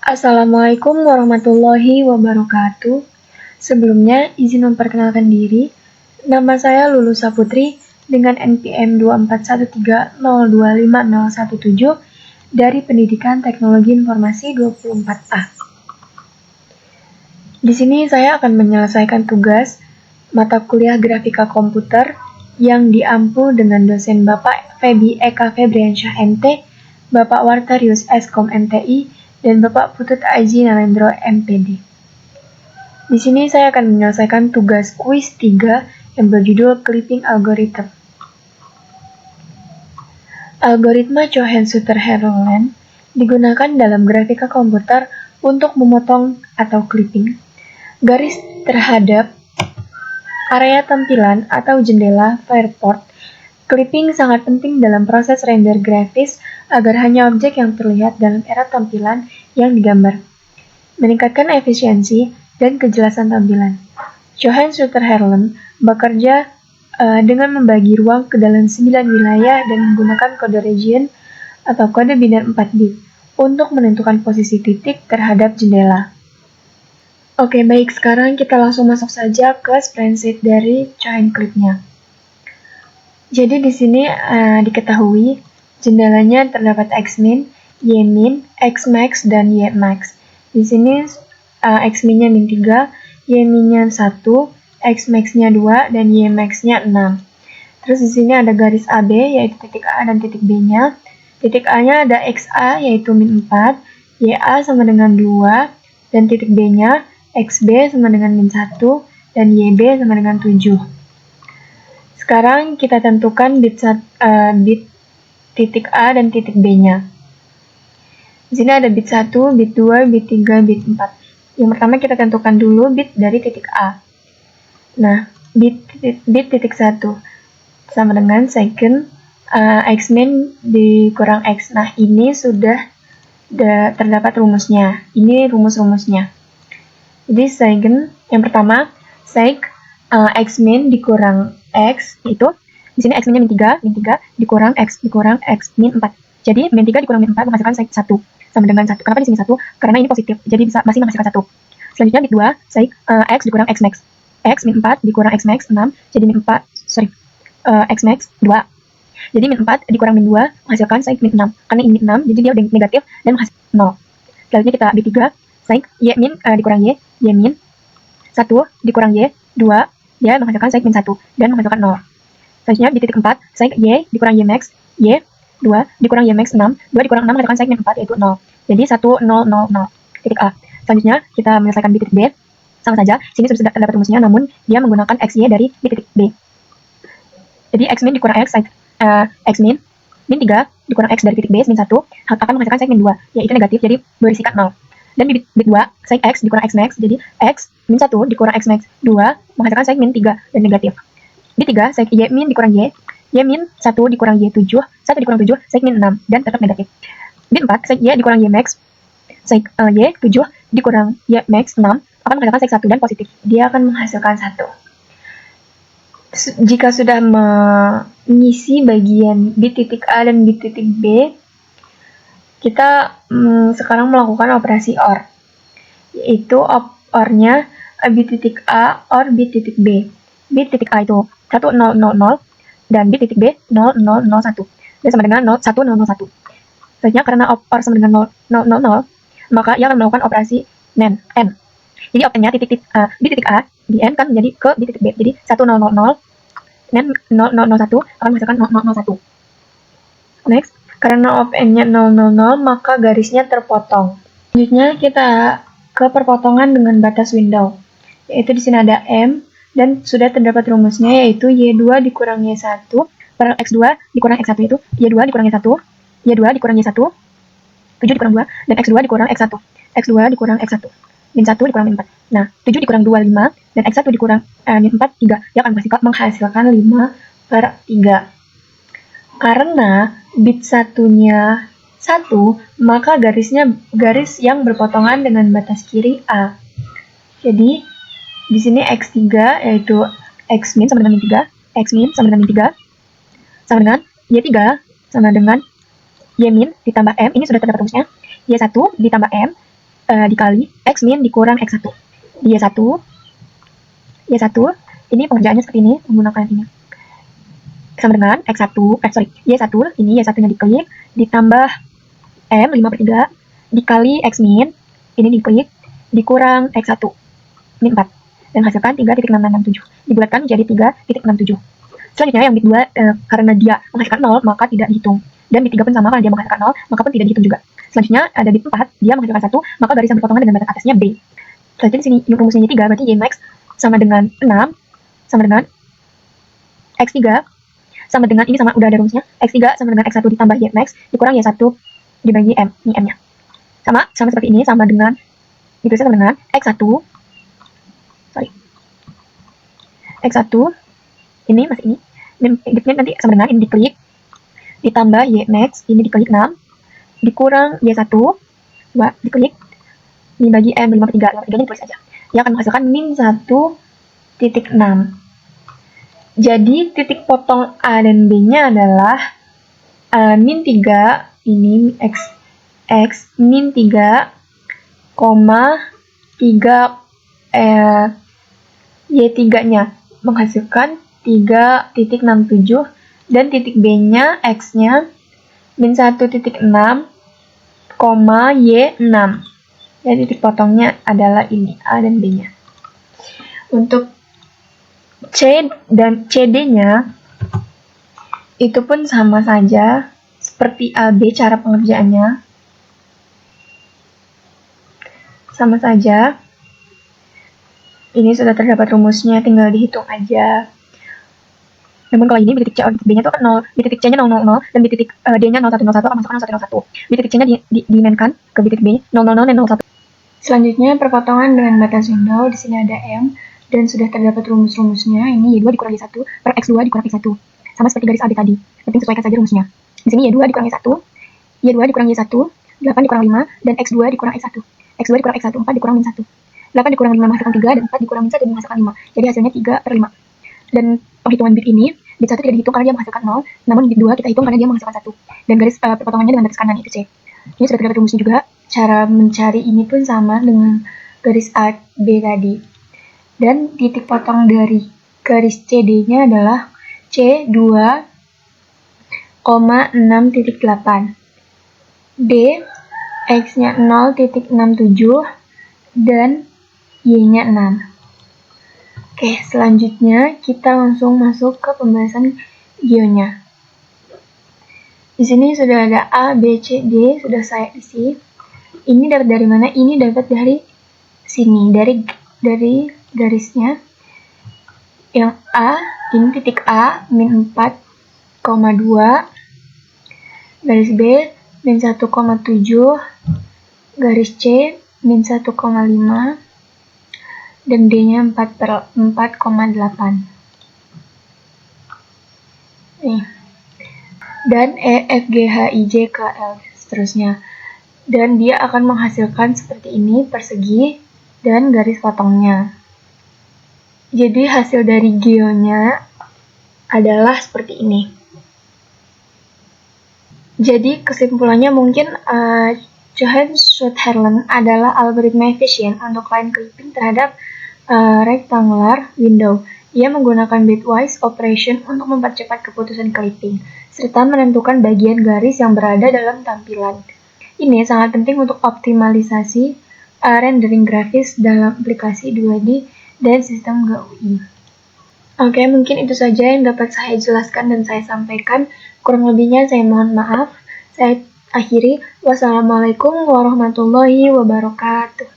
Assalamualaikum warahmatullahi wabarakatuh. Sebelumnya, izin memperkenalkan diri. Nama saya Lulu Saputri dengan NPM 2413025017 dari Pendidikan Teknologi Informasi 24A. Di sini saya akan menyelesaikan tugas mata kuliah Grafika Komputer yang diampu dengan dosen Bapak Febi Eka Febriansyah MT, Bapak Wartarius Eskom MTI, dan Bapak Putut Aji Nalendro MPD. Di sini saya akan menyelesaikan tugas kuis 3 yang berjudul Clipping Algorithm. Algoritma Cohen-Sutter-Heroland digunakan dalam grafika komputer untuk memotong atau clipping garis terhadap area tampilan atau jendela viewport. Clipping sangat penting dalam proses render grafis agar hanya objek yang terlihat dalam era tampilan yang digambar, meningkatkan efisiensi dan kejelasan tampilan. Cohen-Sutter-Heroland bekerja dengan membagi ruang ke dalam 9 wilayah dan menggunakan kode region atau kode biner 4 bit untuk menentukan posisi titik terhadap jendela. Oke, baik, sekarang kita langsung masuk saja ke spreadsheet dari Cohen Clip-nya. Jadi di sini diketahui jendelanya terdapat Xmin, Ymin, Xmax, dan Ymax. Di sini Xmin-nya min 3, Ymin-nya 1, Xmax-nya 2, dan Ymax-nya 6. Terus di sini ada garis AB yaitu titik A dan titik B-nya. Titik A-nya ada XA yaitu min 4, YA sama dengan 2, dan titik B-nya XB sama dengan min 1, dan YB sama dengan 7. Sekarang kita tentukan bit titik A dan titik B-nya. Di sini ada bit 1, bit 2, bit 3, bit 4. Yang pertama kita tentukan dulu bit dari titik A. Nah, bit titik 1 sama dengan second Xmin dikurang X. Nah, ini sudah terdapat rumusnya. Ini rumus-rumusnya. Jadi second yang pertama sec Xmin dikurang X itu di sini Xmin-nya min 3 dikurang X min 4. Jadi min 3 dikurang min 4 menghasilkan sec 1 sama dengan 1. Kenapa di sini 1? Karena ini positif. Jadi masih menghasilkan 1. Selanjutnya bit 2 sec X dikurang Xmax. X min 4 dikurang Xmax 6. Jadi min 4 Xmax 2. Jadi min 4 dikurang min 2 menghasilkan sec min 6. Karena ini 6 jadi dia udah negatif dan menghasilkan 0. Selanjutnya kita bit 3 sec Y min dikurang Y min 1 dikurang Y 2 dia menghasilkan sec min 1 dan menghasilkan 0. Selanjutnya di titik 4, sec Y dikurang Y max, Y 2 dikurang Y max 6, 2 dikurang 6 menghasilkan sec min 4 yaitu 0. Jadi 1, 0, 0, 0. Titik A. Selanjutnya kita menyelesaikan di titik B. Sama saja, sini sudah terdapat rumusnya namun dia menggunakan XY dari di titik B. Jadi X min dikurang X, X min 3 dikurang X dari titik B min 1 akan menghasilkan sec min 2, yaitu negatif jadi berisikan 0. Dan di bit 2, sec X dikurang X max, jadi X min 1 dikurang X max 2 menghasilkan sec min 3 dan negatif. Bit 3, sec Y min dikurang Y min 1 dikurang Y 7, 1 dikurang 7, sec min 6 dan tetap negatif. Bit 4, sec Y dikurang Y max, sec Y 7 dikurang Y max 6 akan menghasilkan sec 1 dan positif. Dia akan menghasilkan 1. Jika sudah mengisi bagian bit titik A dan bit titik B, kita sekarang melakukan operasi OR, yaitu OR-nya bit titik A OR bit titik B. Bit titik A itu 1000 dan bit titik B 0001 dan sama dengan 1001. Selanjutnya karena OR sama dengan 000, maka ia akan melakukan operasi NAND. Jadi OR-nya bit titik A di N kan menjadi ke bit titik B. Jadi 1000 NAND 0001 akan menghasilkan 001. Next, karena op-n-nya 000 maka garisnya terpotong. Selanjutnya kita ke perpotongan dengan batas window. Yaitu di sini ada M dan sudah terdapat rumusnya yaitu Y2 dikurang Y1 per X2 dikurang X1 itu Y2 dikurang Y1, Y2 dikurang Y1, 7 dikurang 2 dan X2 dikurang X1. X2 dikurang X1. Min 1 dikurang min 4. Nah, 7 dikurang 2 5 dan X1 dikurang min 4 3. Dia akan menghasilkan 5/3. Karena bit satunya 1, maka garisnya garis yang berpotongan dengan batas kiri A. Jadi di sini X3 yaitu X min sama dengan min 3, X min sama dengan min 3 sama dengan Y3 sama dengan Y min ditambah M, ini sudah terdapat rumusnya, Y1 ditambah M dikali X min dikurang X1. Di Y1, ini pengerjaannya seperti ini, menggunakan ini. Sama dengan Y1 ini Y1-nya diklik, ditambah M 5/3, dikali X min, ini diklik, dikurang X1, ini 4. Dan hasilkan 3.6667. Dibulatkan menjadi 3.67. Selanjutnya yang bit 2, karena dia menghasilkan 0, maka tidak dihitung. Dan bit 3 pun sama, karena dia menghasilkan 0, maka pun tidak dihitung juga. Selanjutnya ada bit 4, dia menghasilkan 1, maka garis yang berpotongan dengan batas atasnya B. Selanjutnya di sini rumusnya 3, berarti Y max sama dengan 6, sama dengan X3, sama dengan, ini sama, udah ada rumusnya, X3 sama dengan X1 ditambah Y max, dikurang Y1 dibagi M, ini M-nya. Sama seperti ini, sama dengan, itu sama dengan X1, ini masih ini nanti sama dengan ini diklik, ditambah Y max, ini diklik 6, dikurang Y1, 2, diklik, dibagi M 5/3, 5/3 nya ditulis aja. Dia akan menghasilkan min 1.6. Jadi titik potong A dan B-nya adalah min 3, ini X min 3, 3 Y3-nya menghasilkan 3.67 dan titik B-nya X-nya min 1.6, Y6. Dan titik potongnya adalah ini, A dan B-nya. Untuk C dan CD-nya itu pun sama saja seperti AB, cara pengerjaannya sama saja. Ini sudah terdapat rumusnya, tinggal dihitung aja. Namun kalau ini titik C atau titik B-nya itu akan 0, di titik C-nya 000 dan di titik D-nya 0101 akan masukkan 0101. Di titik C-nya dimainkan ke titik B 000 dan 01. Selanjutnya perpotongan dengan batas window. Di sini ada M dan sudah terdapat rumus-rumusnya. Ini Y2 dikurang Y1 per X2 dikurang X1. Sama seperti garis AB tadi. Penting sesuaikan saja rumusnya. Di sini Y2 dikurang Y1, Y2 dikurang Y1, 8 dikurang 5 dan X2 dikurang X1. X2 dikurang X1, 4 dikurang min 1. 8 dikurang 5 menghasilkan 3 dan 4 dikurang min 1 menghasilkan 5. Jadi hasilnya 3/5. Dan penghitungan bit ini, bit 1 tidak dihitung karena dia menghasilkan 0, namun bit 2 kita hitung karena dia menghasilkan 1. Dan garis perpotongannya dengan garis kanan itu C. Ini sudah terdapat rumusnya juga. Cara mencari ini pun sama dengan garis A, B tadi. Dan titik potong dari garis CD-nya adalah C2,6.8. B, X-nya 0.67 dan Y-nya 6. Oke, selanjutnya kita langsung masuk ke pembahasan geonya. Di sini sudah ada A, B, C, D, sudah saya isi. Ini dapat dari mana? Ini dapat dari sini, dari garisnya. Yang A, ini titik A, min 4,2. Garis B, min 1,7. Garis C, min 1,5. Dan D-nya 4,8. Nih. Dan E, F, G, H, I, J, K, L, seterusnya. Dan dia akan menghasilkan seperti ini, persegi dan garis potongnya. Jadi hasil dari geonya adalah seperti ini. Jadi kesimpulannya mungkin Cohen-Schusterman adalah algoritma efisien untuk line clipping terhadap rectangular window. Ia menggunakan bitwise operation untuk mempercepat keputusan clipping, serta menentukan bagian garis yang berada dalam tampilan. Ini sangat penting untuk optimalisasi rendering grafis dalam aplikasi 2D dan sistem GUI. Oke, mungkin itu saja yang dapat saya jelaskan dan saya sampaikan. Kurang lebihnya saya mohon maaf. Saya akhiri. Wassalamualaikum warahmatullahi wabarakatuh.